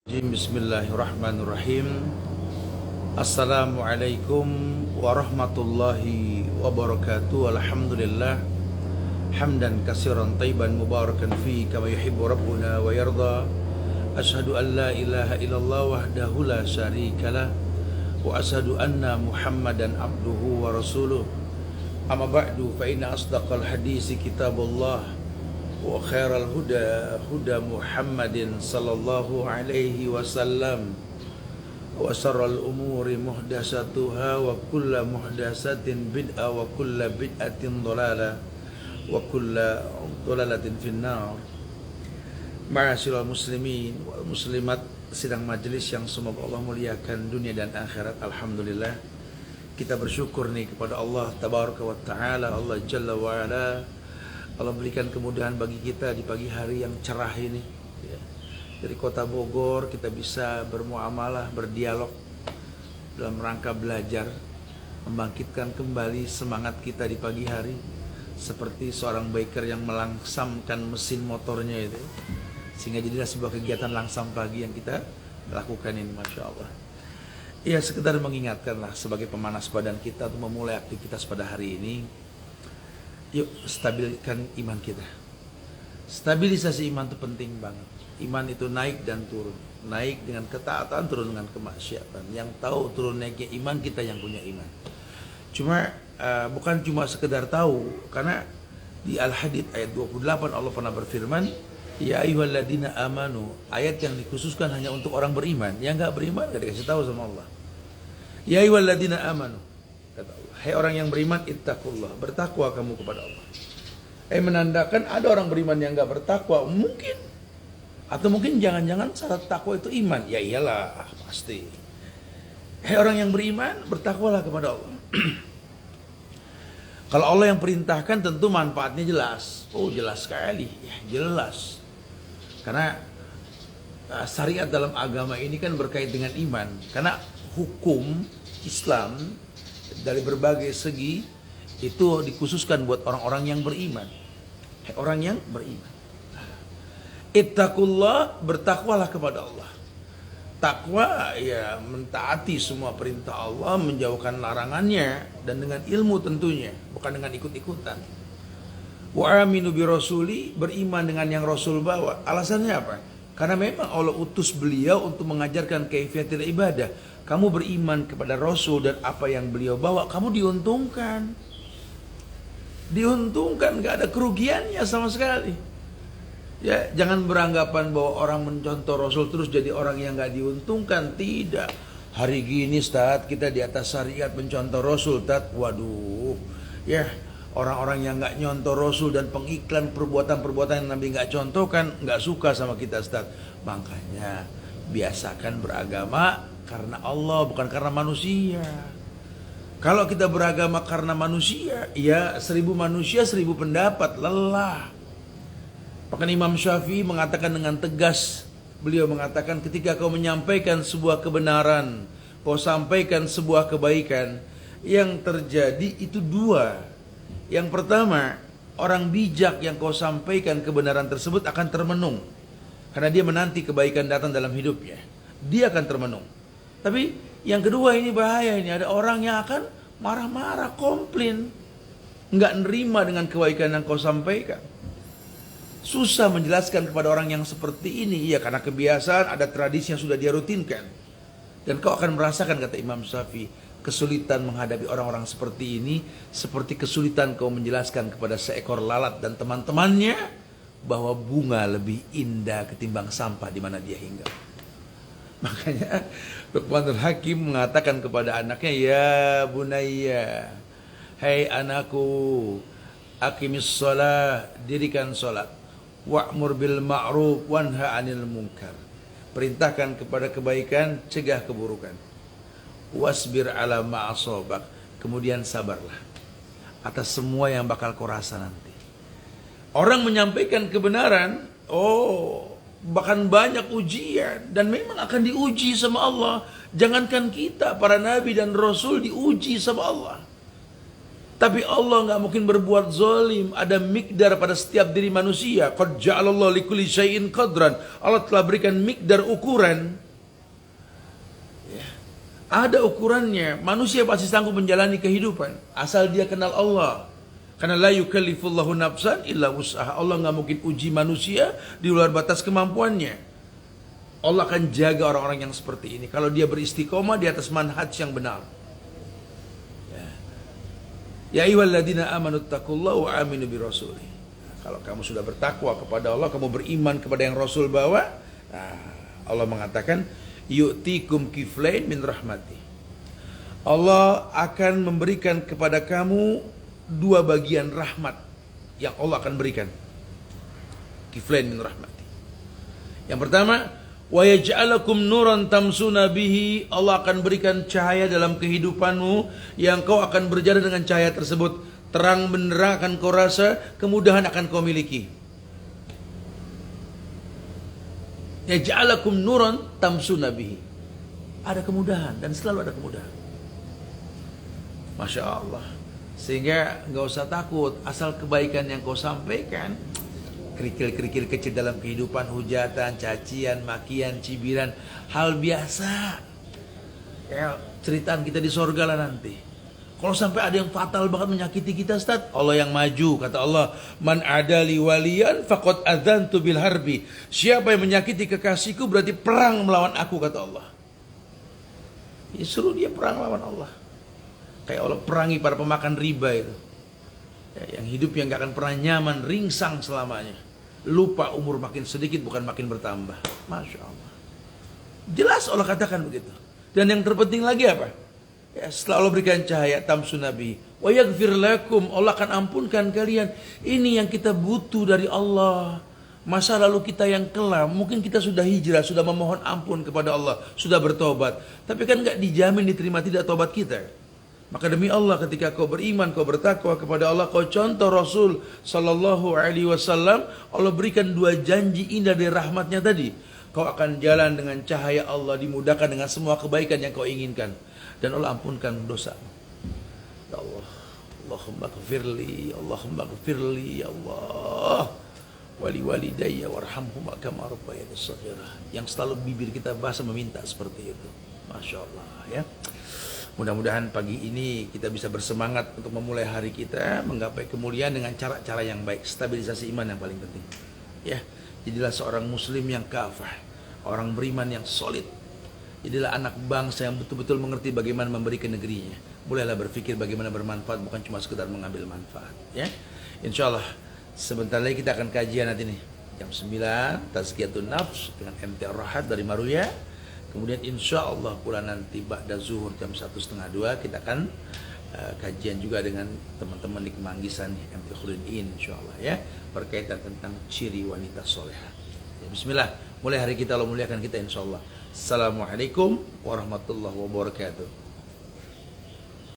Bismillahirrahmanirrahim. Assalamualaikum warahmatullahi wabarakatuh. Alhamdulillah hamdan katsiran thayyiban mubarakan fi kama yuhibbu rabbuna wa yarda. Asyhadu an la ilaha illallah wahdahu la syarikalah wa asyhadu anna Muhammadan abduhu wa rasuluh. Amma ba'du fa inna asdaqal hadisi kitabullah wa khairal huda huda Muhammadin sallallahu alaihi wasallam wa syarrul umuri muhdatsatuha wa kullu muhdatsatin bid'ah wa kullu bid'atin dhalalah wa kullu dhalalatin finnar. Ma'asyiral muslimin wal muslimat, sidang majelis yang semoga Allah muliakan dunia dan akhirat. Alhamdulillah kita bersyukur nih kepada Allah tabaraka wa taala, Allah jalla wa ala. Allah berikan kemudahan bagi kita di pagi hari yang cerah ini ya. Dari kota Bogor kita bisa bermuamalah, berdialog dalam rangka belajar, membangkitkan kembali semangat kita di pagi hari, seperti seorang biker yang melangsamkan mesin motornya itu, sehingga jadilah sebuah kegiatan langsam pagi yang kita lakukan ini. Masya Allah. Ya, sekedar mengingatkanlah sebagai pemanas badan kita untuk memulai aktivitas pada hari ini. Yuk stabilkan iman kita. Stabilisasi iman itu penting banget. Iman itu naik dan turun. Naik dengan ketaatan, turun dengan kemaksiatan. Yang tahu turun naiknya iman kita yang punya iman. Bukan cuma sekedar tahu. Karena di Al-Hadid ayat 28 Allah pernah berfirman, ya ayyuhalladzina amanu. Ayat yang dikhususkan hanya untuk orang beriman. Yang gak beriman gak dikasih tahu sama Allah. Ya ayyuhalladzina amanu, kata Allah, hai orang yang beriman, ittaqullah, bertakwa kamu kepada Allah. Menandakan ada orang beriman yang gak bertakwa, mungkin. Atau mungkin jangan-jangan syarat takwa itu iman. Ya iyalah, pasti. Hai orang yang beriman, bertakwalah kepada Allah. Kalau Allah yang perintahkan tentu manfaatnya jelas. Oh jelas sekali, ya jelas. Karena syariat dalam agama ini kan berkait dengan iman. Karena hukum Islam dari berbagai segi itu dikhususkan buat orang-orang yang beriman. Orang yang beriman. Ittaqullah, bertakwalah kepada Allah. Takwa ya mentaati semua perintah Allah, menjauhkan larangannya, dan dengan ilmu tentunya, bukan dengan ikut-ikutan. Wa aminu bi rasuli, beriman dengan yang Rasul bawa. Alasannya apa? Karena memang Allah utus beliau untuk mengajarkan kaifiyatul ibadah. Kamu beriman kepada Rasul dan apa yang beliau bawa, kamu diuntungkan. Diuntungkan, gak ada kerugiannya sama sekali. Ya, jangan beranggapan bahwa orang mencontoh Rasul terus jadi orang yang gak diuntungkan. Tidak. Hari gini Ustaz, kita di atas syariat mencontoh Rasul, Ustaz. Waduh. Ya, orang-orang yang gak nyontoh Rasul dan pengiklan perbuatan-perbuatan yang Nabi gak contohkan, gak suka sama kita, Ustaz. Makanya biasakan beragama karena Allah, bukan karena manusia. Kalau kita beragama karena manusia, ya 1000 manusia 1000 pendapat, lelah. Bahkan Imam Syafi'i mengatakan dengan tegas, beliau mengatakan ketika kau menyampaikan sebuah kebenaran, kau sampaikan sebuah kebaikan, yang terjadi itu dua. Yang pertama, orang bijak yang kau sampaikan kebenaran tersebut akan termenung, karena dia menanti kebaikan datang dalam hidupnya. Dia akan termenung. Tapi yang kedua ini bahaya, ini ada orang yang akan marah-marah, komplain, nggak nerima dengan kebaikan yang kau sampaikan. Susah menjelaskan kepada orang yang seperti ini, ya karena kebiasaan, ada tradisi yang sudah dia rutinkan. Dan kau akan merasakan, kata Imam Syafi'i, kesulitan menghadapi orang-orang seperti ini, seperti kesulitan kau menjelaskan kepada seekor lalat dan teman-temannya bahwa bunga lebih indah ketimbang sampah di mana dia hinggap. Makanya Luqmanul Hakim mengatakan kepada anaknya, ya bunayya, hai anakku, aqimis shalah, dirikan salat, wa'mur bil ma'ruf wanha 'anil munkar, perintahkan kepada kebaikan, cegah keburukan, wasbir ala ma'asabak, kemudian sabarlah atas semua yang bakal kau rasa nanti. Orang menyampaikan kebenaran, bahkan banyak ujian, dan memang akan diuji sama Allah. Jangankan kita, para nabi dan rasul diuji sama Allah. Tapi Allah nggak mungkin berbuat zalim. Ada mikdar pada setiap diri manusia. Qad ja'alallahu likulli syai'in qadran. Allah telah berikan mikdar ukuran. Ya. Ada ukurannya. Manusia pasti sanggup menjalani kehidupan asal dia kenal Allah. Karena la yukallifullahu nafsan illa wus'aha. Allah nggak mungkin uji manusia di luar batas kemampuannya. Allah akan jaga orang-orang yang seperti ini kalau dia beristiqomah di atas manhaj yang benar. Ya ayyuhalladzina amanu taqullaha wa aminu birrasulih. Kalau kamu sudah bertakwa kepada Allah, kamu beriman kepada yang Rasul bawa, Allah mengatakan yu'tikum kiflain min rahmati. Allah akan memberikan kepada kamu 2 bagian rahmat yang Allah akan berikan. Kiflain min rahmati. Yang pertama, wa yaj'alakum nuran tamsuna bihi. Allah akan berikan cahaya dalam kehidupanmu yang kau akan berjalan dengan cahaya tersebut. Terang benderang akan kau rasa, kemudahan akan kau miliki. Yaj'alakum nuran tamsuna bihi. Ada kemudahan dan selalu ada kemudahan. Masya Allah. Sehingga nggak usah takut, asal kebaikan yang kau sampaikan. Kerikil-kerikil kecil dalam kehidupan, hujatan, cacian, makian, cibiran, hal biasa. Ya, ceritaan kita di sorga lah nanti. Kalau sampai ada yang fatal banget menyakiti kita, Ustaz, Allah yang maju. Kata Allah, man adali waliyan faqad adzantu bil harbi. Siapa yang menyakiti kekasihku berarti perang melawan aku, kata Allah. Ya, suruh dia perang melawan Allah. Kayak Allah perangi para pemakan riba itu. Ya, yang hidup yang gak akan pernah nyaman, ringsang selamanya. Lupa umur makin sedikit bukan makin bertambah. Masya Allah. Jelas Allah katakan begitu. Dan yang terpenting lagi apa? Ya, setelah Allah berikan cahaya tamsun nabi, wa yaghfir lakum, Allah akan ampunkan kalian. Ini yang kita butuh dari Allah. Masa lalu kita yang kelam, mungkin kita sudah hijrah, sudah memohon ampun kepada Allah, sudah bertobat. Tapi kan gak dijamin diterima tidak tobat kita. Maka demi Allah, ketika kau beriman, kau bertakwa kepada Allah, kau contoh Rasul sallallahu alaihi wasallam, Allah berikan 2 janji indah dari rahmatnya tadi. Kau akan jalan dengan cahaya Allah, dimudahkan dengan semua kebaikan yang kau inginkan, dan Allah ampunkan dosa. Ya Allah, Allahumma ghfirli, Allahumma ghfirli, ya Allah, wali walidayya warhamhuma kama rabbayani shaghira. Yang selalu bibir kita basah meminta seperti itu. Masya Allah, ya. Mudah-mudahan pagi ini kita bisa bersemangat untuk memulai hari kita menggapai kemuliaan dengan cara-cara yang baik. Stabilisasi iman yang paling penting. Ya, jadilah seorang muslim yang kafah, orang beriman yang solid. Jadilah anak bangsa yang betul-betul mengerti bagaimana memberi ke negerinya. Mulailah berpikir bagaimana bermanfaat, bukan cuma sekedar mengambil manfaat. Ya, insya Allah sebentar lagi kita akan kajian nanti nih jam 9 Tazkiyatun Nafs dengan MT Rahat dari Maruya. Kemudian insya Allah pula nanti ba'da zuhur jam 1:30 kita akan kajian juga dengan teman-teman di Kemanggisan MT Khuludin insya Allah, ya, berkaitan tentang ciri wanita solehah. Ya, bismillah, mulai hari kita Allah muliakan kita insya Allah. Assalamualaikum warahmatullahi wabarakatuh.